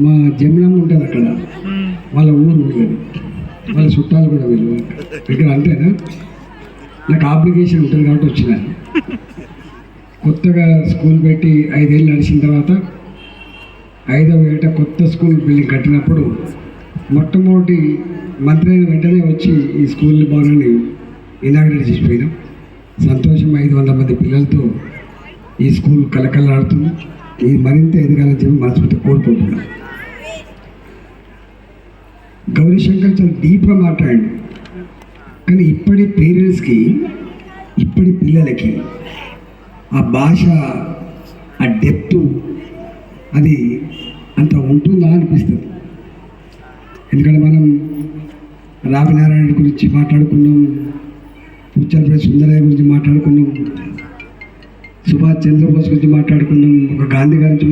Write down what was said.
మా జమునమ్మ ఉంటుంది అక్కడ, వాళ్ళ ఊరు వీళ్ళది, వాళ్ళ చుట్టాలు కూడా వీళ్ళు ఇక్కడ. అంతేనా? నాకు అప్లికేషన్ ఉంటుంది కాబట్టి వచ్చినాను. కొత్తగా స్కూల్ పెట్టి 5 ఏళ్ళు నడిచిన తర్వాత 5వ ఏట కొత్త స్కూల్ బిల్డింగ్ కట్టినప్పుడు మొట్టమొదటి మంత్రి అయిన వెంటనే వచ్చి ఈ స్కూల్ భవనాన్ని ఇనాగ్రేట్ చేసిపోయినాం. సంతోషం. 500 మంది పిల్లలతో ఈ స్కూల్ కలకలాడుతుంది. ఈ మరింత ఎదగాలని చెప్పి మనస్ఫూర్తి కోరుకుంటున్నాం. గౌరీశంకర్ చాలా డీప్గా మాట్లాడండి, కానీ ఇప్పటి పేరెంట్స్కి, ఇప్పటి పిల్లలకి ఆ భాష, ఆ డెప్త్ అది అంత ఉంటుందా అనిపిస్తుంది. ఎందుకంటే మనం రావినారాయణ గురించి మాట్లాడుకున్నాం, పుచ్చలపల్లి సుందరయ్య గురించి మాట్లాడుకున్నాం, సుభాష్ చంద్రబోస్ గురించి మాట్లాడుకున్నాం, ఒక గాంధీ గారి గురించి